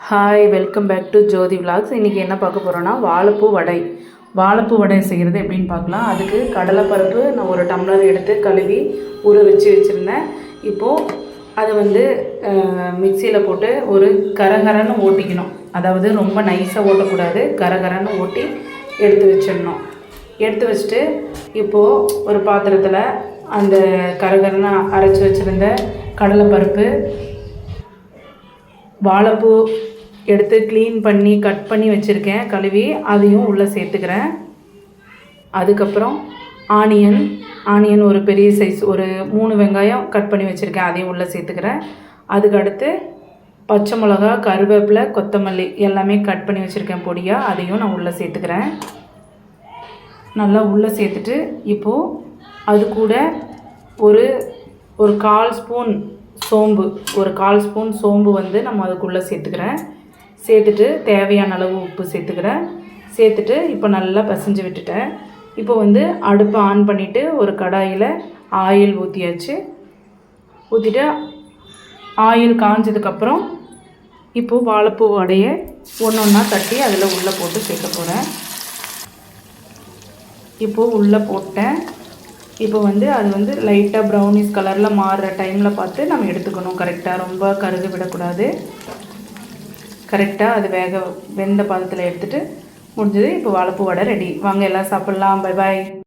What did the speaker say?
Hi, welcome back to Jyothi vlogs. இன்றைக்கி என்ன பார்க்க போகிறோன்னா வாழைப்பூ வடை செய்கிறது எப்படின்னு பார்க்கலாம். அதுக்கு கடலைப்பருப்பு நான் ஒரு டம்ளர் எடுத்து கழுவி ஊற வச்சுருந்தேன். இப்போது அதை மிக்சியில் போட்டு ஒரு கரகரன்னு ஓட்டிக்கணும். அதாவது ரொம்ப நைஸாக ஓட்டக்கூடாது, கரகரன்னு ஓட்டி எடுத்து வச்சிடணும். எடுத்து வச்சுட்டு இப்போது ஒரு பாத்திரத்தில் அந்த கரகரன்னு அரைச்சி வச்சுருந்த கடலைப்பருப்பு, வாழைப்பூ எடுத்து க்ளீன் பண்ணி கட் பண்ணி வச்சுருக்கேன் கழுவி, அதையும் உள்ளே சேர்த்துக்கிறேன். அதுக்கப்புறம் ஆனியன் ஒரு பெரிய சைஸ் ஒரு 3 வெங்காயம் கட் பண்ணி வச்சுருக்கேன், அதையும் உள்ளே சேர்த்துக்கிறேன். அதுக்கடுத்து பச்சை மிளகா, கருவேப்பிலை, கொத்தமல்லி எல்லாமே கட் பண்ணி வச்சுருக்கேன் பொடியாக, அதையும் நான் உள்ளே சேர்த்துக்கிறேன். நல்லா உள்ளே சேர்த்துட்டு இப்போது அது கூட ஒரு 1/4 ஸ்பூன் சோம்பு, ஒரு 1/4 ஸ்பூன் சோம்பு நம்ம அதுக்குள்ளே சேர்த்துக்கிறேன். சேர்த்துட்டு தேவையான அளவு உப்பு சேர்த்துக்கிறேன். சேர்த்துட்டு இப்போ நல்லா பிசைஞ்சு விட்டுட்டேன். இப்போ அடுப்பை ஆன் பண்ணிவிட்டு ஒரு கடாயில் ஆயில் ஊற்றிட்டு ஆயில் காஞ்சதுக்கப்புறம் இப்போது வாழைப்பூ வடையை ஒன்று ஒன்றா தட்டி அதில் உள்ளே போட்டு சேர்க்க போகிறேன். இப்போது உள்ளே போட்டேன். இப்போ அது லைட்டாக ப்ரௌனிஷ் கலரில் மாறுற டைமில் பார்த்து நம்ம எடுத்துக்கணும். கரெக்டாக ரொம்ப கருக விடக்கூடாது. கரெக்டாக அது வெந்த பதத்தில் எடுத்துகிட்டு முடிஞ்சது. இப்போ வாழைப்பூ வடை ரெடி. வாங்க எல்லாம் சாப்பிட்லாம். Bye bye.